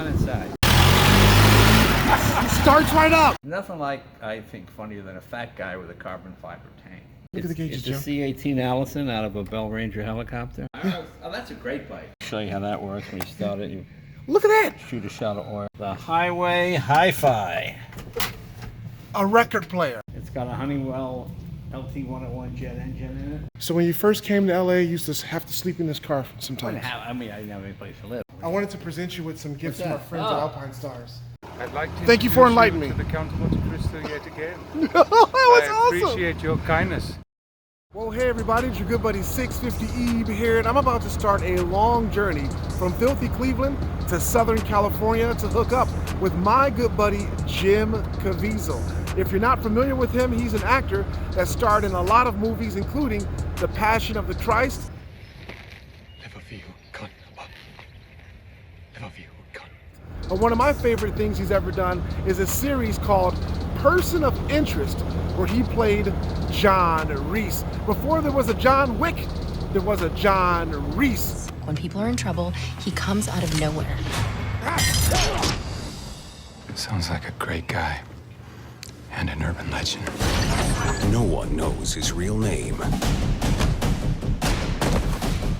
on inside. It starts right up. Nothing like, I think, funnier than a fat guy with a carbon fiber tank. Look at the gauges, Jim. It's a C-18 Allison out of a Bell Ranger helicopter. Oh, that's a great bike. Show you how that works when you start it. You Look at that. shoot a shot of oil. The Highway Hi-Fi. A record player. It's got a Honeywell LT101 jet engine in it. So when you first came to LA, you used to have to sleep in this car sometimes. I didn't have any place to live. I wanted to present you with some gifts from our friends at Alpinestars. I'd like to Thank you for enlightening me. to the Count of Monte Cristo yet again. That was I awesome. appreciate your kindness. Well, hey everybody, it's your good buddy 650 Ebe here, and I'm about to start a long journey from filthy Cleveland to Southern California to hook up with my good buddy Jim Caviezel. If you're not familiar with him, he's an actor that starred in a lot of movies, including The Passion of the Christ. One of my favorite things he's ever done is a series called Person of Interest, where he played John Reese. Before there was a John Wick, there was a John Reese. When people are in trouble, he comes out of nowhere. Sounds like a great guy and an urban legend. No one knows his real name.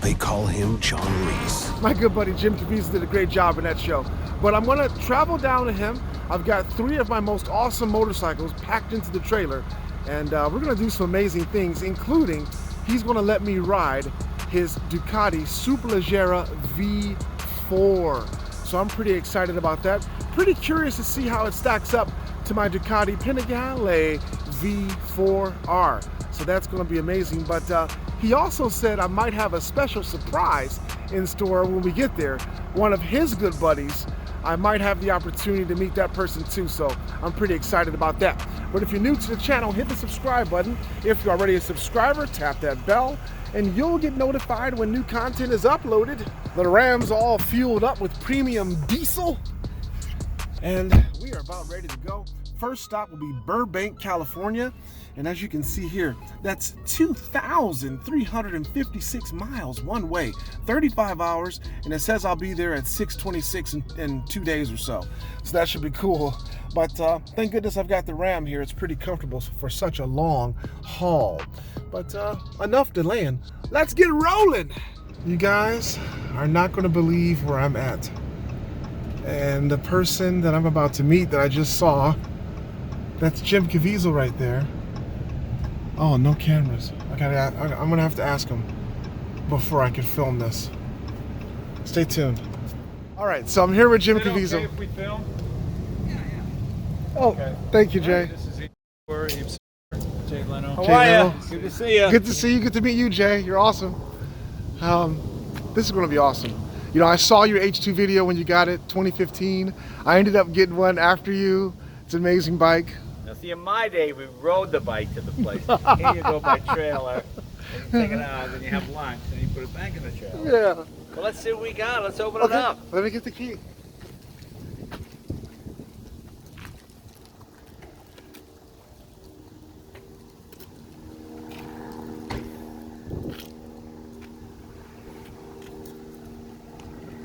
They call him John Reese. My good buddy Jim Caviezel did a great job in that show. But I'm gonna travel down to him. I've got 3 of my most awesome motorcycles packed into the trailer, and we're gonna do some amazing things, including he's gonna let me ride his Ducati Superleggera V4. So I'm pretty excited about that. Pretty curious to see how it stacks up to my Ducati Panigale V4R. So that's gonna be amazing. But he also said I might have a special surprise in store when we get there. One of his good buddies, I might have the opportunity to meet that person too, so I'm pretty excited about that. But if you're new to the channel, hit the subscribe button. If you're already a subscriber, tap that bell, and you'll get notified when new content is uploaded. The Ram's all fueled up with premium diesel, and we are about ready to go. First stop will be Burbank, California. And as you can see here, that's 2,356 miles one way, 35 hours, and it says I'll be there at 6:26 in 2 days or so. So that should be cool. But thank goodness I've got the Ram here. It's pretty comfortable for such a long haul. But enough delaying. Let's get rolling. You guys are not gonna believe where I'm at. And the person that I'm about to meet that I just saw, that's Jim Caviezel right there. Oh, no cameras. I'm gonna have to ask him before I can film this. Stay tuned. All right, so I'm here with Jim Caviezel. Okay if we film? Oh, Okay. thank you, Jay. This is Jay Leno. How Jay are Leno. ya? Good to see you. Good to see you. Good to meet you, Jay. You're awesome. This is gonna be awesome. You know, I saw your H2 video when you got it, 2015. I ended up getting one after you. It's an amazing bike. Now, see, in my day, we rode the bike to the place. Here you go by trailer, and you take it out, then you have lunch, and you put it back in the trailer. Yeah. Well, let's see what we got. Let's open it Okay, up. let me get the key.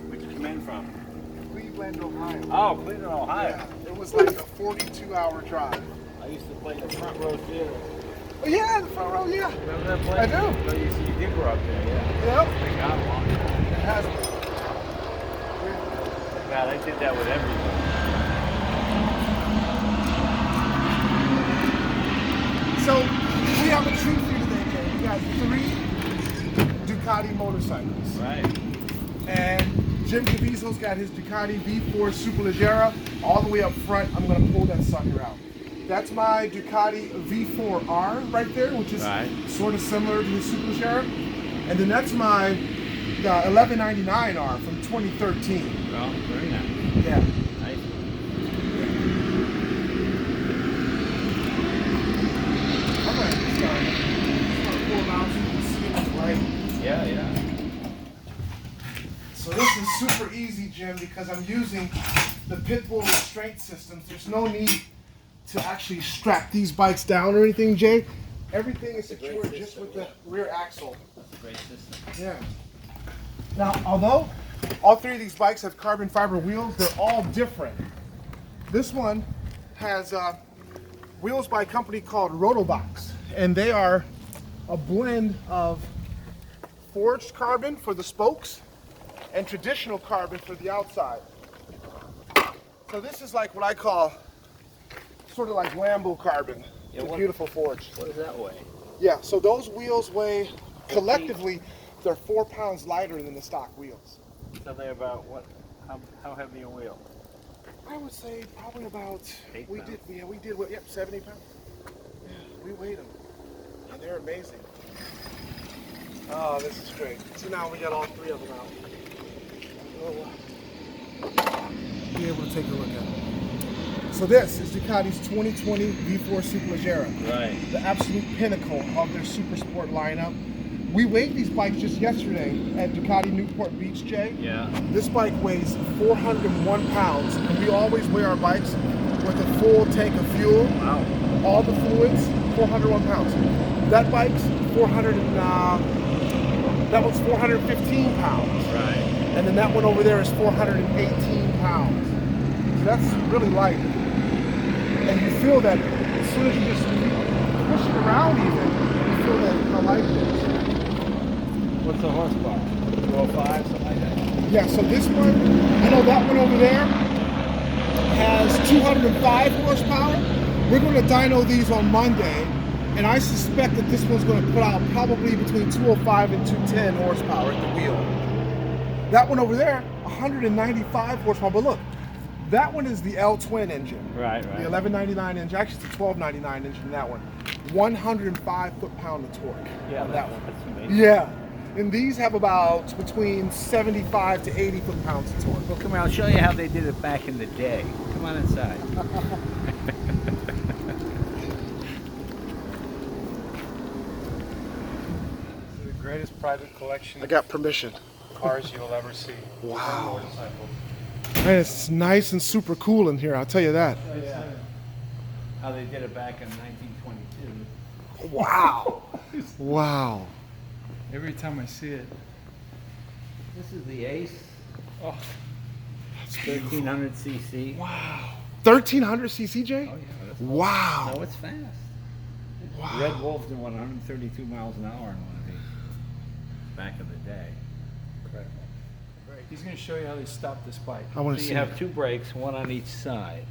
Where'd you come in from? Cleveland, Ohio. Oh, Cleveland, Ohio. Yeah, it was like a 42-hour drive. I used to play the front row theater. Oh, yeah, the front row, yeah. Remember that place? I do. So you did grow up there, yeah. Yep. They got one. It has been. God, I did that with everything. So, we have a treat for you today, Jay. We got 3 Ducati motorcycles. Right. And Jim Caviezel's got his Ducati V4 Superleggera all the way up front. I'm going to pull that sucker out. That's my Ducati V4R right there, which is sort of similar to the Superleggera. And then that's my 1199R from 2013. Well, very nice. Yeah. Nice. I'm going to pull them out so you can see it right. Yeah, yeah. So this is super easy, Jim, because I'm using the Petrol restraint systems. There's no need to actually strap these bikes down or anything, Jay. Everything is secured just with the rear axle. That's a great system. Yeah. Now, although All three of these bikes have carbon fiber wheels. They're all different. This one has wheels by a company called Rotobox, and they are a blend of forged carbon for the spokes and traditional carbon for the outside. So this is like what I call sort of like Lambo carbon. Yeah, It's a beautiful forge. What does that weigh? Yeah, so those wheels weigh, collectively, they're 4 pounds lighter than the stock wheels. So they're about what? How heavy a wheel? I would say probably about, 8 we pounds. did, yep, 70 pounds. Yeah, we weighed them. And they're amazing. Oh, this is great. So now we got all three of them out. Oh, wow. Be able to take a look at them. So this is Ducati's 2020 V4 Superleggera. Right. The absolute pinnacle of their super sport lineup. We weighed these bikes just yesterday at Ducati Newport Beach, Jay. Yeah. This bike weighs 401 pounds, and we always weigh our bikes with a full tank of fuel. Wow. All the fluids, 401 pounds. That bike's that one's 415 pounds. Right. And then that one over there is 418 pounds. So that's really light. And you feel that as soon as you just push it around even, you feel that how light it is. What's the horsepower? 205, something like that? Yeah, so this one, I know that one over there has 205 horsepower. We're going to dyno these on Monday, and I suspect that this one's going to put out probably between 205 and 210 horsepower at the wheel. That one over there, 195 horsepower, but look, that one is the L-twin engine. Right, The 1199 engine, actually it's the 1299 engine in that one. 105 foot-pound of torque on that one. That's amazing. Yeah. And these have about between 75 to 80 foot-pounds of torque. Well, come here, I'll show you how they did it back in the day. Come on inside. This is the greatest private collection I got permission. of cars you'll ever see. Wow. Motorcycles. Man, it's nice and super cool in here, I'll tell you that. Yeah. How they did it back in 1922. Wow. Wow. Every time I see it. This is the Ace. Oh, 1300 cc. wow. 1300 cc, Jay? Oh yeah, that's Wow. No, it's fast. Wow. Red Wolf did 132 miles an hour in one of these back in the day. Incredible. He's going to show you how they stop this bike. I want So to you see have it. 2 brakes, one on each side.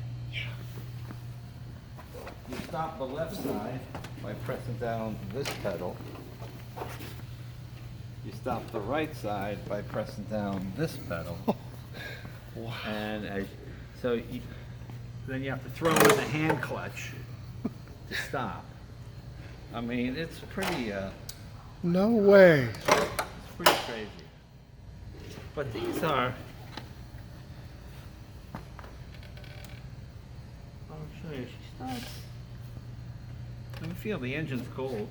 You stop the left side by pressing down this pedal. You stop the right side by pressing down this pedal. Wow. And then you have to throw in the hand clutch to stop. I mean, it's pretty No way. it's pretty crazy. But these are. I'll show you. She starts. I can feel the engine's cold.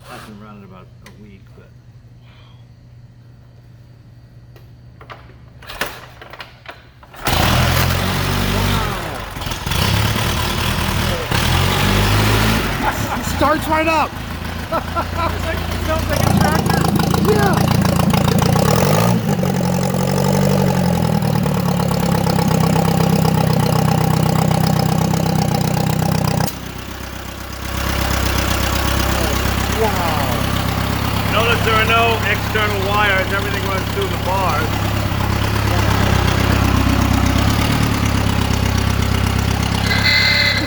I've been running about a week, but. It starts right up. Sounds like a tractor. Yeah. Wow. Notice there are no external wires. Everything runs through the bars.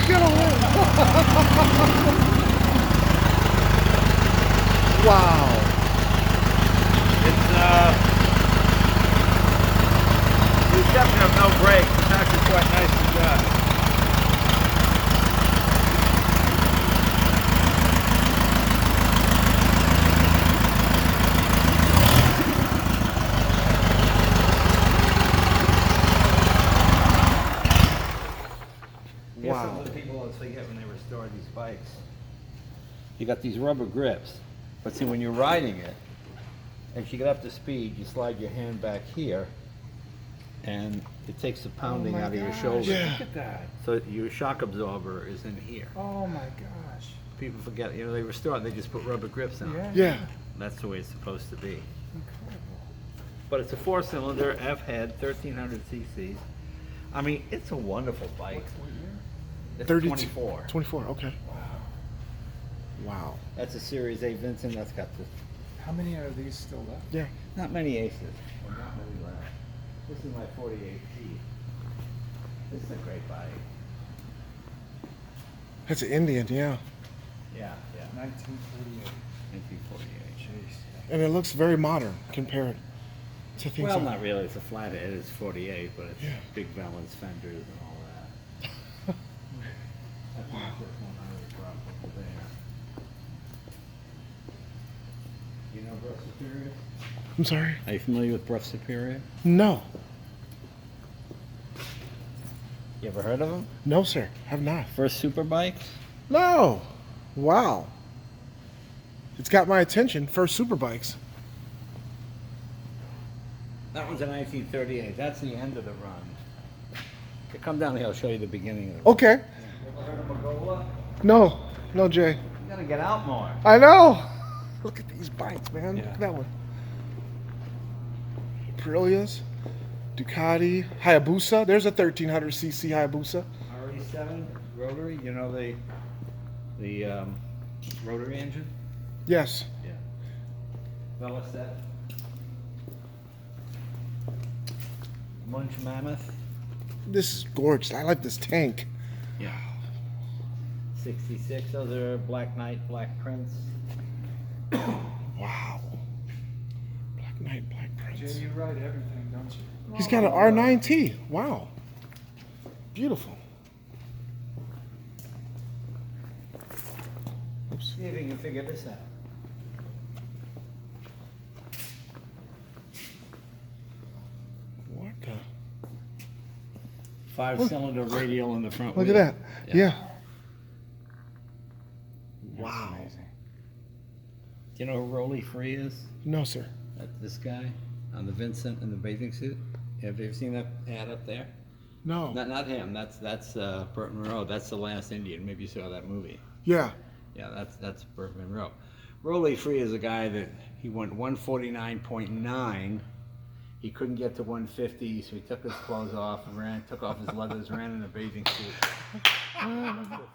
Get away. Wow. It's the exception of no brakes. It's actually quite nicely done. Here's Wow. something people always forget when they restore these bikes. You got these rubber grips, but see when you're riding it, as you get up to speed, you slide your hand back here, and it takes the pounding out of your shoulder. Yeah. Look at that. So your shock absorber is in here. Oh my gosh. People forget, they restore it, they just put rubber grips on it. Yeah. Yeah. That's the way it's supposed to be. Incredible. but it's a 4-cylinder F-head, 1300 cc's. I mean, it's a wonderful bike. It's 32 24. 24, okay. Wow. That's a Series A Vincent. That's got the How many are these still left? Yeah. not many aces. Well, not many left. This is my 48G. This is a great bike. That's an Indian, yeah. Yeah, yeah. 1948. 1948. Jeez. And it looks very modern compared to things Well, like... not really. It's a flathead. It's 48, but it's Yeah. big valance fenders and all that. I think this one I would drop over there. You know Bruff Superior? I'm sorry? Are you familiar with Bruff Superior? No. You ever heard of them? No, sir. Have not. First super bikes? No. Wow. It's got my attention. First Superbikes. That was in 1938. That's the end of the run. You come down here, I'll show you the beginning of it. Okay. You ever heard of Magola? No. No, Jay. You gotta get out more. I know. Look at these bikes, man. Look Yeah. at that one. Aprilias, Ducati, Hayabusa. There's a 1300cc Hayabusa. RE7 rotary. You know the rotary engine? Yes. Yeah. Velocet. Munch Mammoth. This is gorgeous. I like this tank. Yeah. 66. Those are Black Knight, Black Prince. Wow. Black Knight, Black Jay, Prince. you ride everything, don't you? He's got an R9T. Wow. Beautiful. Oops. See if you can figure this out. What the? 5-cylinder radial in the front Look wheel. at that. Yeah. That's Wow. amazing. Do you know who Rolly Free is? No, sir. That's this guy on the Vincent in the bathing suit. Have you ever seen that ad up there? No. Not him. That's Burt Monroe. That's The Last Indian. Maybe you saw that movie. Yeah. Yeah, that's Burt Monroe. Rolly Free is a guy that he went 149.9. He couldn't get to 150, so he took his clothes off and took off his leathers, ran in a bathing suit.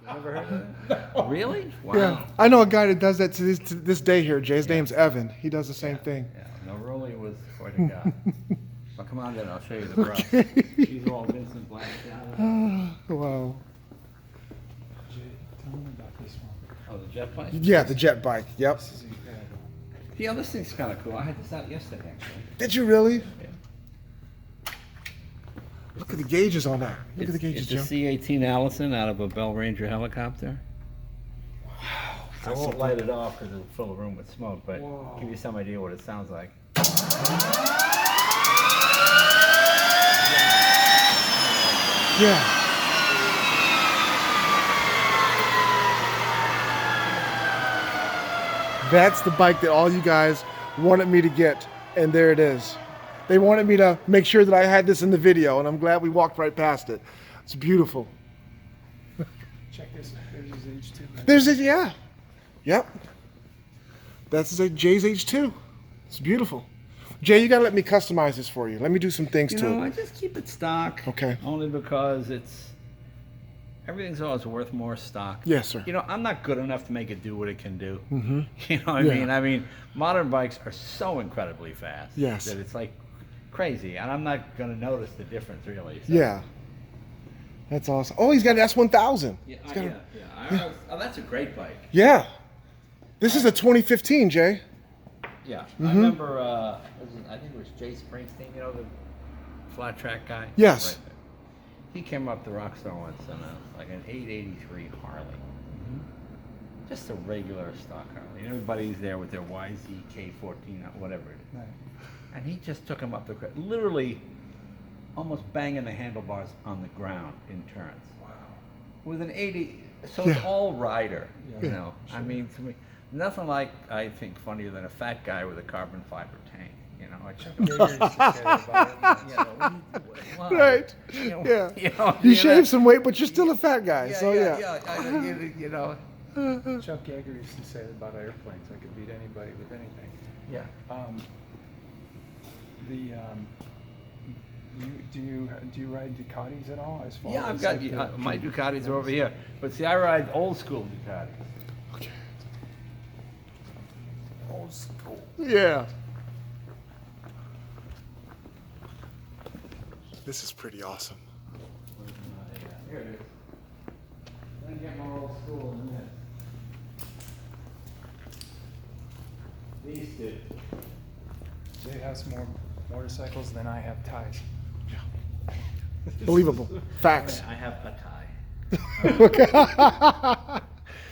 Never heard of that? Really? Wow. Yeah. I know a guy that does that to this day here, Jay. His name's Evan. He does the same thing. Yeah, no, Rolly was quite a guy. Well, come on then, I'll show you the brush. These are all Vincent Black down. Wow. Jay, tell me about this one. Oh, the jet bike? Yeah, the jet bike. Yep. This is incredible. Yeah, this thing's kind of cool. I had this out yesterday, actually. Did you really? Yeah. Look at the gauges on that. Look at the gauges, It's Jim. a C-18 Allison out of a Bell Ranger helicopter. Wow. I won't light it off because it'll fill the room with smoke, but Whoa. give you some idea what it sounds like. Yeah. That's the bike that all you guys wanted me to get, and there it is. They wanted me to make sure that I had this in the video, and I'm glad we walked right past it. It's beautiful. Check this. There's his H2. There's it, yeah. Yep. That's Jay's H2. It's beautiful. Jay, you gotta let me customize this for you. Let me do some things You to know, it. I just keep it stock. Okay. Only because everything's always worth more stock. Yes, sir. You know, I'm not good enough to make it do what it can do. Mm-hmm. You know what Yeah. I mean? I mean, modern bikes are so incredibly fast. Yes. That it's like crazy, and I'm not going to notice the difference really. So. Yeah. That's awesome. Oh, he's got an S1000. Yeah, He's got a- yeah. Oh, that's a great bike. Yeah. This is a 2015, Jay. Yeah. Mhm. I remember, I think it was Jay Springsteen, you know, the flat track guy? Yes. Right there. He came up to Rockstar once in like an 883 Harley. Just a regular stock Harley. And everybody's there with their YZK14, whatever it is. Right. And he just took him up the literally almost banging the handlebars on the ground in turns. Wow. With an 80, so it's Yeah. all rider, Yeah. you know. I mean, to me, nothing like, I think, funnier than a fat guy with a carbon fiber tank, you know. I Chuck Yeager used to say that about him. you know, why? Right. You know, Yeah. You know, You know, shaved some weight, but you're still a fat guy. Yeah, so yeah. You know. Chuck Yeager used to say that about airplanes. I could beat anybody with anything. Yeah. do you ride Ducatis at all? As far Yeah, I've as, got like, my Ducatis are over here. But see, I ride old school Ducatis. Okay. old school. Yeah. This is pretty awesome. Here it is. Let me get more old school in this. These two. Jay has more motorcycles than I have ties. Believable. Facts. I have a tie. Okay.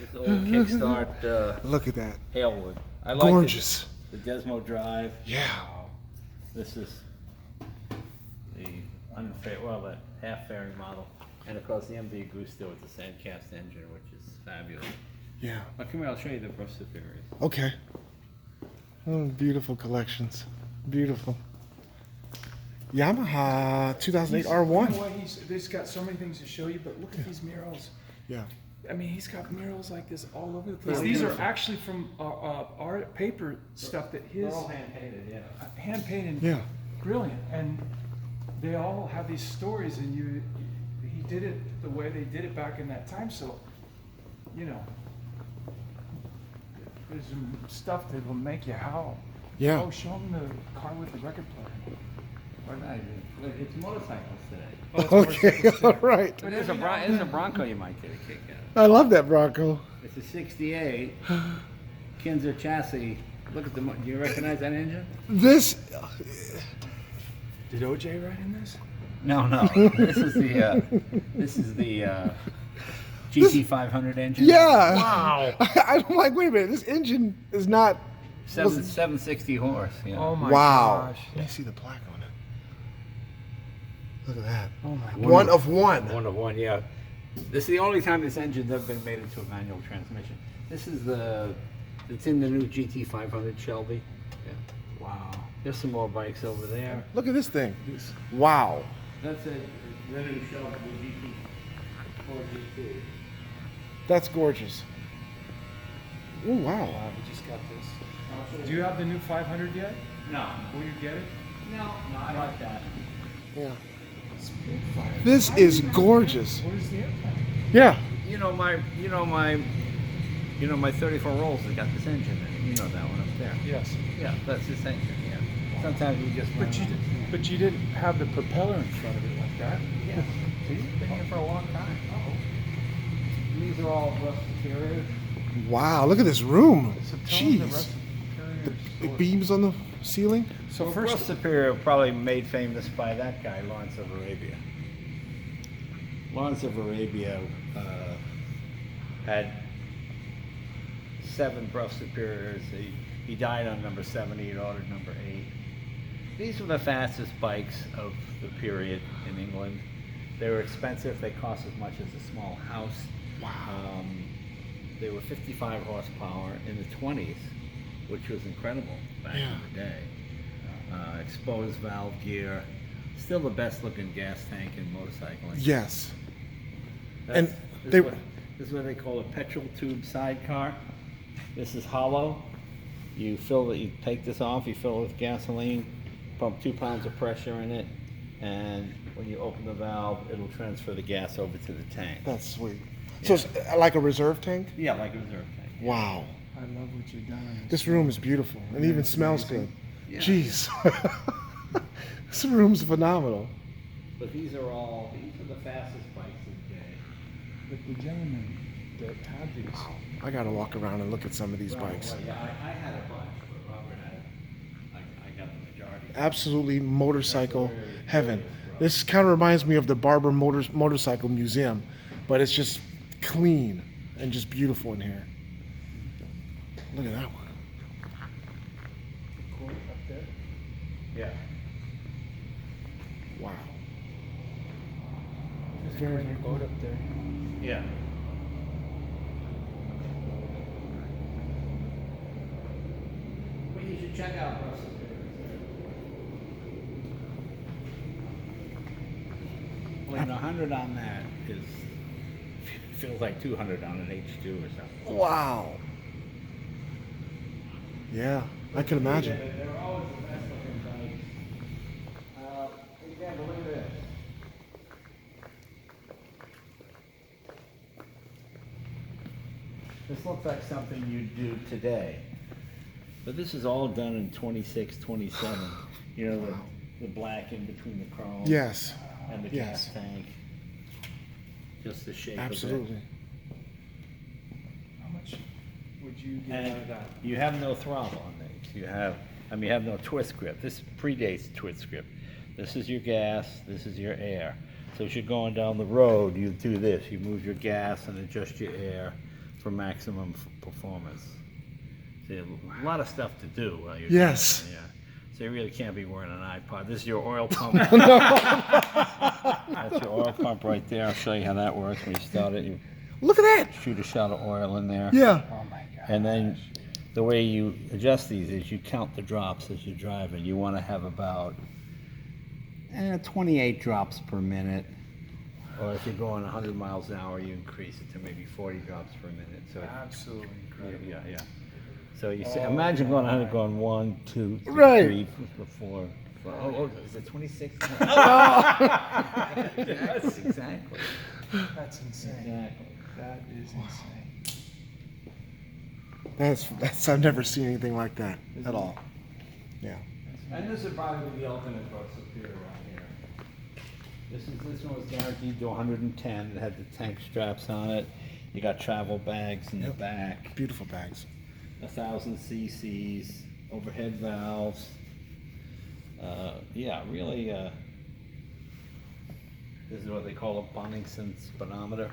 This old kickstart Look at that. Halewood. I like Gorgeous. the Desmo Drive. Yeah. This is the the half fairing model, and of course the MV Gusto with the sandcast engine, which is fabulous. Yeah. But come here, I'll show you the brush superiors. Okay. Oh, beautiful collections. Beautiful. Yamaha 2008 You know R1. what? There's got so many things to show you, but look at these murals. Yeah. I mean, he's got murals like this all over the place. They're These beautiful. are actually from art paper stuff that his They're all hand painted, yeah. hand painted. Yeah. Brilliant, and they all have these stories, and he did it the way they did it back in that time. So, you know, there's some stuff that will make you howl. Yeah. Oh, show him the car with the record player. Or not even. It's motorcycles today. Oh, it's Okay. motorcycles, too. All right. But there's a Bronco you might get a kick out of. I love that Bronco. It's a 68 Kinzer chassis. Look at the, do you recognize that engine? This. Did OJ ride in this? No, no. This is the GT 500 engine. Yeah. Wow. I'm like, wait a minute. This engine is not. 760 horse. Yeah. Oh my Wow. gosh. Let me see the plaque on it. Look at that. Oh my god. One of one. One of one, yeah. This is the only time this engine's ever been made into a manual transmission. This is it's in the new GT 500 Shelby. Yeah. Wow. There's some more bikes over there. Look at this thing. Wow. That's the new Shelby GT 4GT. That's gorgeous. Oh, wow. Wow, we just got this. Do you have the new 500 yet? No. Will you get it? No, I like that. Yeah. This is gorgeous. What is the airplane? Yeah. My 34 rolls has got this engine in it. You know that one up there. Yes. Yeah, that's this engine. Yeah. Sometimes you just. But you didn't have the propeller in front of it like that. Yeah. See, been here for a long time. Oh. These are all rust superiors. Wow. Look at this room. So tell them the Jeez. rest of the The story. beams on the ceiling. So Well, first, Rust Superior probably made famous by that guy, Lawrence of Arabia. Lawrence of Arabia had 7 Rust Superiors. He died on number 7. He had ordered number 8. These were the fastest bikes of the period in England. They were expensive. They cost as much as a small house. Wow. They were 55 horsepower in the 20s, which was incredible back in the day. Exposed valve gear, still the best looking gas tank in motorcycling. Yes. That's- And this is what they call a petrol tube sidecar. This is hollow. You take this off, you fill it with gasoline, pump 2 pounds of pressure in it, and when you open the valve, it'll transfer the gas over to the tank. That's sweet. So it's like a reserve tank? Yeah, like a reserve tank. Wow. I love what you've done. This room is beautiful and even smells good. Yeah. Jeez. This room's phenomenal. But these are the fastest bikes of the day. But the gentleman that had these. I gotta walk around and look at some of these bikes. Well, yeah, I had a bunch, but Robert had, I got the majority. Absolutely motorcycle heaven. This kind of reminds me of the Barber Motorcycle Museum, but it's just clean and just beautiful in here. Look at that one. Court up there. Yeah. Wow. There's a great boat up there. Yeah. Well, you should check out Russell. Well, 100 on that feels like 200 on an H2 or something. Wow. Yeah, I can imagine. They're always the best looking bikes This looks like something you'd do today. But this is all done in 26, 27. You know, the black in between the chrome. Yes. And the Yes. gas tank. Just the shape Absolutely. of it. How much would you get out of And that? you have no throttle on these. You have no twist grip. This predates twist grip. This is your gas, this is your air. So as you're going down the road, you do this. You move your gas and adjust your air for maximum performance. See, a lot of stuff to do while you're Yes. driving, yeah. So you really can't be wearing an iPod. This is your oil pump. That's your oil pump right there. I'll show you how that works. When you start it, you Look at that. shoot a shot of oil in there. Yeah. Oh my God. And then the way you adjust these is you count the drops as you're driving. You want to have about 28 drops per minute. Or if you're going 100 miles an hour, you increase it to maybe 40 drops per minute. So Absolutely incredible. yeah. So you say, imagine going 100, going 1, 2, 3, Right. 3, 4. Oh, is it 26? Yes, exactly. That's insane. Exactly. That is insane. That's I've never seen anything like that at all. Yeah. And this would probably be the ultimate bus Superior right here. This one was guaranteed to 110. It had the tank straps on it. You got travel bags in the back. Beautiful bags. 1,000 cc's, overhead valves. Yeah, really. This is what they call a Bonningsen speedometer.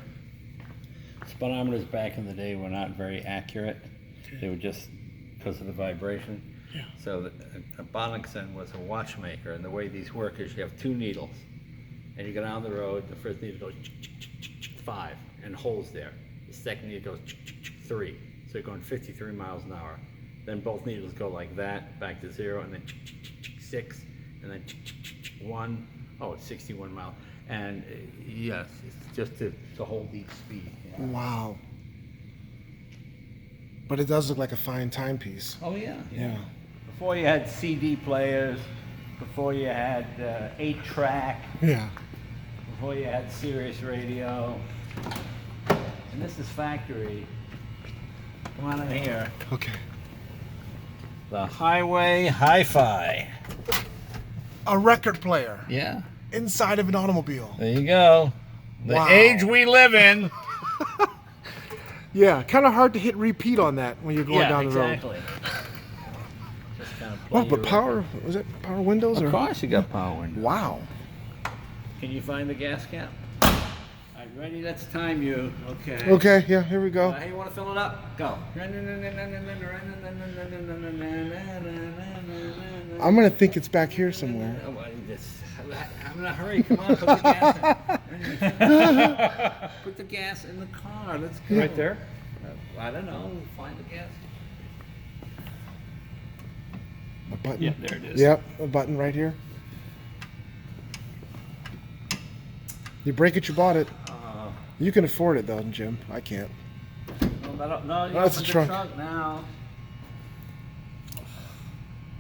Speedometers back in the day were not very accurate. They were just because of the vibration. Yeah. So a Bonningsen was a watchmaker, and the way these work is you have 2 needles, and you go down the road. The first needle goes 5 and holds there. The second needle goes 3. So you're going 53 miles an hour. Then both needles go like that, back to 0, and then 6, and then 1. Oh, it's 61 miles. And yes, it's just to hold each speed. Yeah. Wow. But it does look like a fine timepiece. Oh yeah. Yeah. Before you had CD players, before you had 8-track, Yeah. before you had Sirius radio, and this is factory. Come on in here. Okay. The Highway Hi-Fi. A record player Yeah. inside of an automobile. There you go. The Wow. age we live in. Yeah, kind of hard to hit repeat on that when you're going down the road. exactly. Just kind of Oh, but power, was it power windows? Of or? course you got power windows. Wow. Can you find the gas cap? All right, ready? Let's time you. Okay. Okay, yeah, here we go. How you want to fill it up? Go. I'm going to think it's back here somewhere. I'm in a hurry. Come on, put the gas in. Put the gas in the car. Let's go. Right there? I don't know. Find the gas. A button? Yeah, there it is. Yep, a button right here. You break it, you bought it. You can afford it though, Jim. I can't. No, you That's open the trunk. now.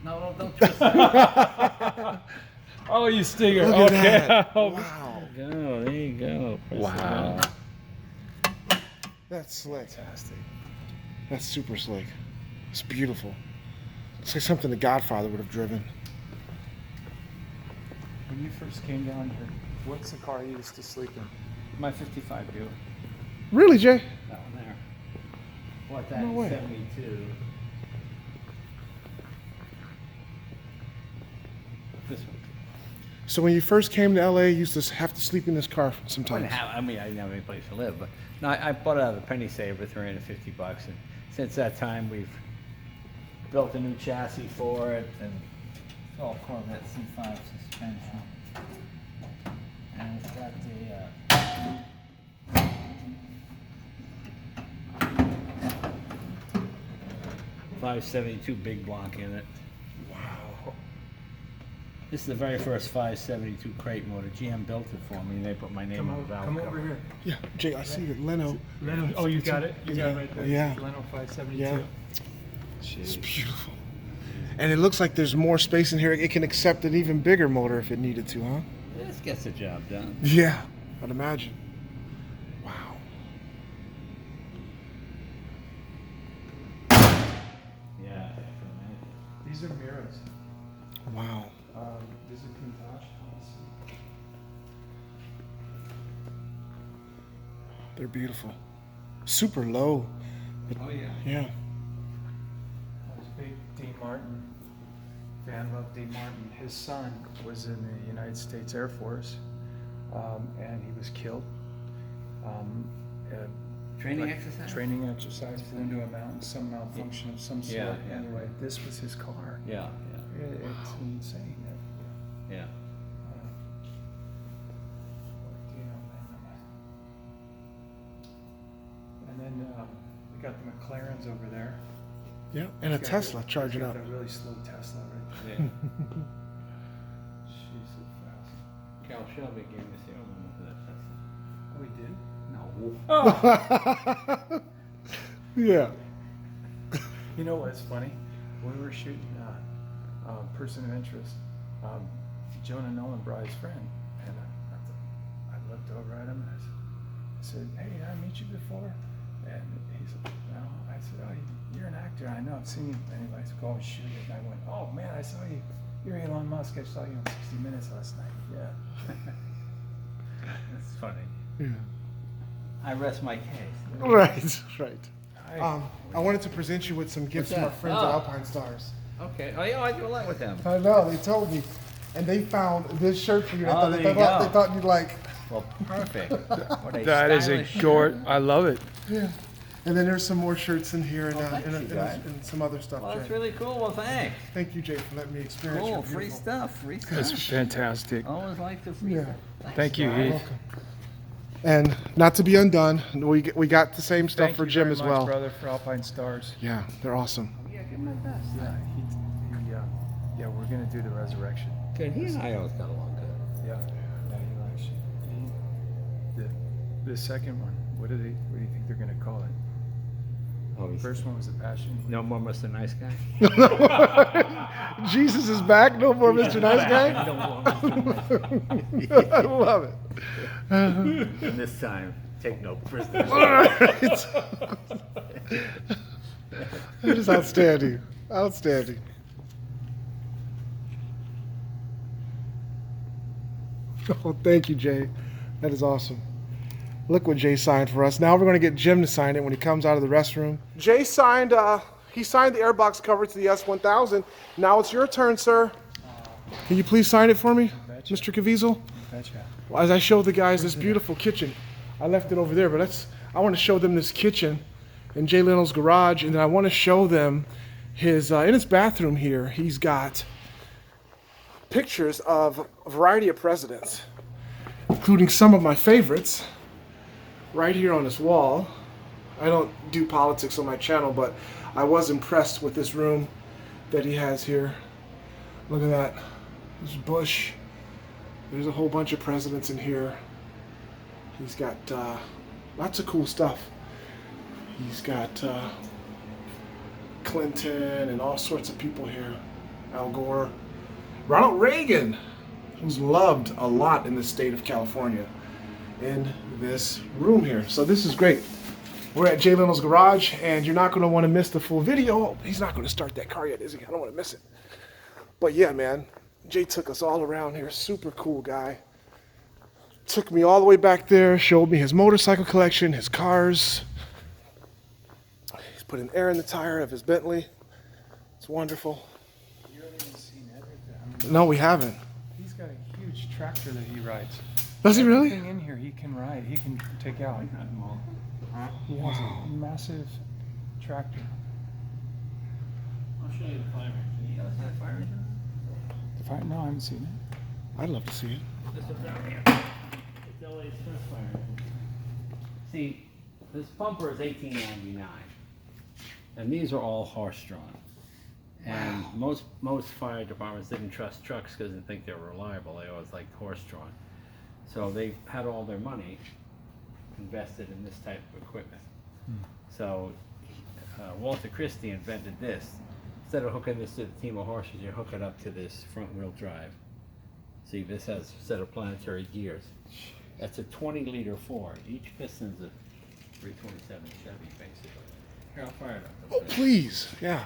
No, don't twist it. Oh, you stinger. Look at Okay. that. Oh, Wow. There you go. Press Wow. that. That's slick. Fantastic. That's super slick. It's beautiful. It's like something the Godfather would have driven. When you first came down here, what's the car you used to sleep in? My 55 Buick. Really, Jay? That one there. What that No way. 72. This one. So when you first came to LA, you used to have to sleep in this car I sometimes. didn't have, I didn't have any place to live, but no, I bought it out of a penny saver, $350, and since that time we've built a new chassis for it, and it's all Corvette C5 suspension, and it's got the 572 big block in it. Wow. This is the very first 572 crate motor. GM built it for me, and they put my name on the valve Come cover. over here. Yeah, Jay, I see it. Leno. Leno. Oh, you got it? You got it right there. Yeah. Leno 572. Yeah. It's beautiful. And it looks like there's more space in here. It can accept an even bigger motor if it needed to, huh? This gets the job done. Yeah, I'd imagine. Wow. Wow. Is it Pintage? Let's see. They're beautiful. Super low. Oh yeah. Yeah. I was a big Dean Martin fan. Loved Dean Martin. His son was in the United States Air Force, and he was killed. Training exercise? Training exercise. Flew into a mountain. Some malfunction of some sort. Yeah, yeah. Anyway, this was his car. Yeah, It's insane. yeah. And then we got the McLarens over there. Yeah. And a He's got Tesla that- charging he's up. got that really slow Tesla right Yeah. She's so fast. Cal Shelby gave me the serial number for that Tesla. Oh, he did? No. Yeah. You know what's funny? When we were shooting Person of Interest, Jonah Nolan brought his friend, and I looked over at him and I said, "Hey, did I meet you before?" And he said, "No." I said, "Oh, you're an actor. I know. I've seen you." And he said, "Go and shoot it." And I went, "Oh man, I saw you. You're Elon Musk. I saw you on 60 Minutes last night." Yeah. That's funny. Yeah. I rest my case. Right. Right. Hi. I wanted to present you with some gifts What's from our that? friends Oh. at Alpine Stars. Okay. Oh, yeah, I do a lot with them. I know, they told me. And they found this shirt for you. They, Oh, thought, there they, you thought, go. they thought you'd like. Well, perfect. What a That is a stylish shirt. gore. I love it. Yeah. And then there's some more shirts in here and, thanks, you guys. and some other stuff, Well, that's Jay. really cool. Well, thanks. Thank you, Jay, for letting me experience Cool. your Free beautiful- stuff. Free stuff. That's fantastic. Always like the free Yeah. stuff. Thanks, Thank you, guys. Heath. And not to be undone, we got the same stuff Thank for you Jim very as much, well. brother, for Alpine Stars. Yeah, they're awesome. Yeah, give my best. Yeah, we're gonna do the resurrection. Good. He and I always got along good. Yeah, he likes you. The second one, what do you think they're gonna call it? Oh, The first one was the Passion. No more Mr. Nice Guy? Jesus is back. No more Mr. Nice Guy. No more Mr. Nice I love it. And this time, take no prisoners. All right. It is outstanding. Outstanding. Oh, thank you, Jay. That is awesome. Look what Jay signed for us. Now we're going to get Jim to sign it when he comes out of the restroom. Jay signed, he signed the airbox cover to the S1000. Now it's your turn, sir. Can you please sign it for me, Betcha. Mr. Caviezel? Betcha. Well, as I show the guys this beautiful kitchen, I left it over there, but I want to show them this kitchen in Jay Leno's garage, and then I want to show them his, in his bathroom here, he's got pictures of a variety of presidents, including some of my favorites, right here on this wall. I don't do politics on my channel, but I was impressed with this room that he has here. Look at that. There's Bush. There's a whole bunch of presidents in here. He's got lots of cool stuff. He's got Clinton and all sorts of people here. Al Gore. Ronald Reagan, who's loved a lot in the state of California, in this room here. So this is great. We're at Jay Leno's garage, and you're not going to want to miss the full video. He's not going to start that car yet, is he? I don't want to miss it. But yeah, man, Jay took us all around here. Super cool guy. Took me all the way back there, showed me his motorcycle collection, his cars. He's putting air in the tire of his Bentley. It's wonderful. You haven't even seen everything. No, we haven't. He's got a huge tractor that he rides. Does he really? Everything in here he can ride. He can take out. He has a massive tractor. I'll show you the fire engine. You guys have fire engine? No, I haven't seen it. I'd love to see it. This is down here. It's LA's first fire engine. See, this pumper is $18.99, and these are all horse-drawn. And most fire departments didn't trust trucks because they think they're reliable. They always liked horse-drawn. So they had all their money invested in this type of equipment. So Walter Christie invented this. Instead of hooking this to the team of horses, you hook it up to this front-wheel drive. See, this has a set of planetary gears. That's a 20-liter Ford. Each piston's a 327 Chevy, basically. Here, I'll fire it up. Oh, please. Yeah.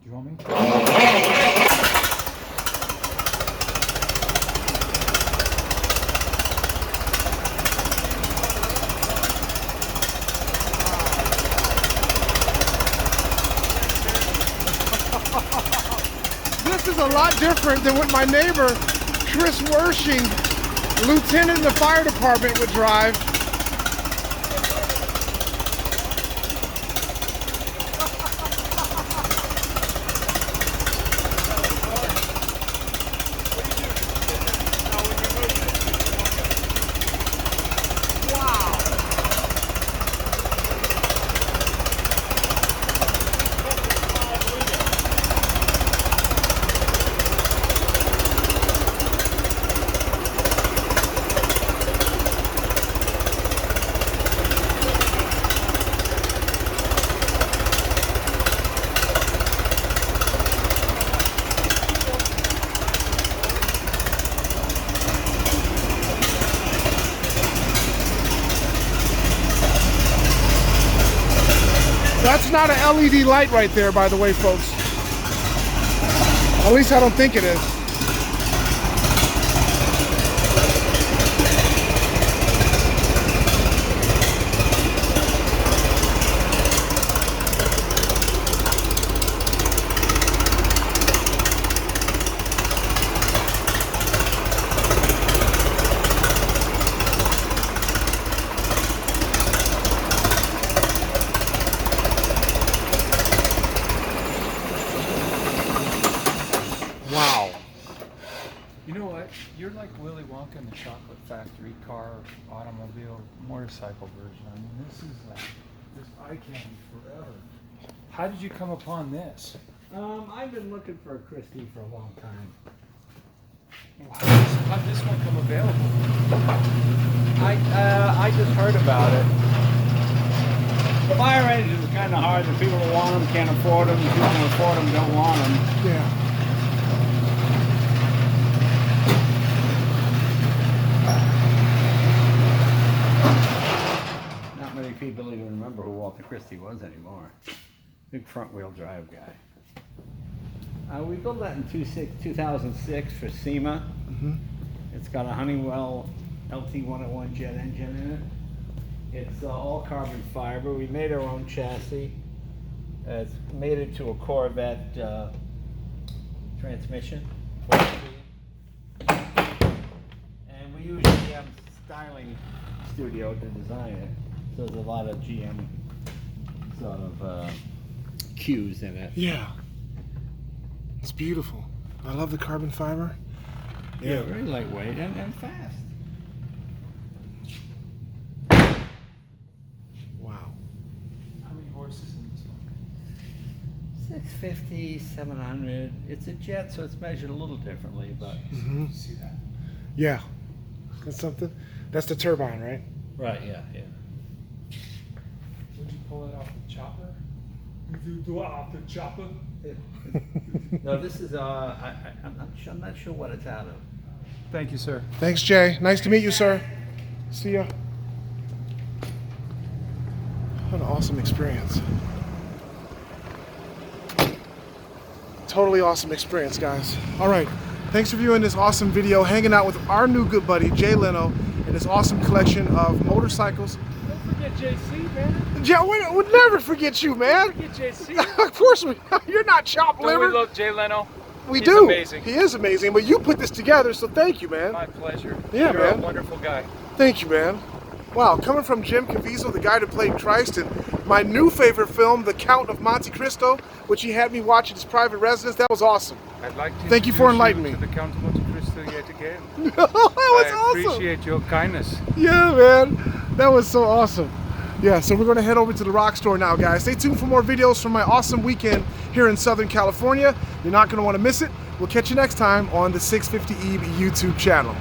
Do you want me? This is a lot different than what my neighbor, Chris Wershing, lieutenant in the fire department, would drive. That's not an LED light right there, by the way, folks. At least I don't think it is. Wow. You know what? You're like Willy Wonka in the Chocolate Factory car, automobile, motorcycle version. I mean, this is this eye candy forever. How did you come upon this? I've been looking for a Christie for a long time. How did this one come available? I just heard about it. The fire engines are kind of hard. The people who want them can't afford them. The people who afford them don't want them. Yeah. Not many people even remember who Walter Christie was anymore. Big front-wheel drive guy. We built that in 2006 for SEMA. Mm-hmm. It's got a Honeywell LT101 jet engine in it. It's all carbon fiber. We made our own chassis. It's made it to a Corvette transmission. And we use GM styling studio to design it. So there's a lot of GM sort of cues in it. Yeah. It's beautiful. I love the carbon fiber. Yeah, very lightweight and fast. Wow. How many horses in this one? 650, 700. It's a jet, so it's measured a little differently, but. Mm-hmm. See that? Yeah. That's something. That's the turbine, right? Right, yeah. Would you pull it off the chopper? Did you do it off the chopper? No, this is, I'm not sure what it's out of. Thank you, sir. Thanks, Jay. Nice to meet you, sir. See ya. What an awesome experience. Totally awesome experience, guys. All right. Thanks for viewing this awesome video, hanging out with our new good buddy, Jay Leno, and his awesome collection of motorcycles. Don't forget JC, man. Jay, we'll never forget you, man. Don't forget JC. Of course we. You're not chopped Don't liver. we love Jay Leno? We He's do. amazing. He is amazing, but you put this together, so thank you, man. My pleasure. Yeah, You're man. a wonderful guy. Thank you, man. Wow, coming from Jim Caviezel, the guy that played Christ in my new favorite film, The Count of Monte Cristo, which he had me watch at his private residence. That was awesome. I'd like to Thank you for introduce enlightening me. to the Count of Monte Cristo yet again. That was I awesome. appreciate your kindness. Yeah, man. That was so awesome. Yeah, so we're going to head over to the rock store now, guys. Stay tuned for more videos from my awesome weekend here in Southern California. You're not going to want to miss it. We'll catch you next time on the 650 EVE YouTube channel.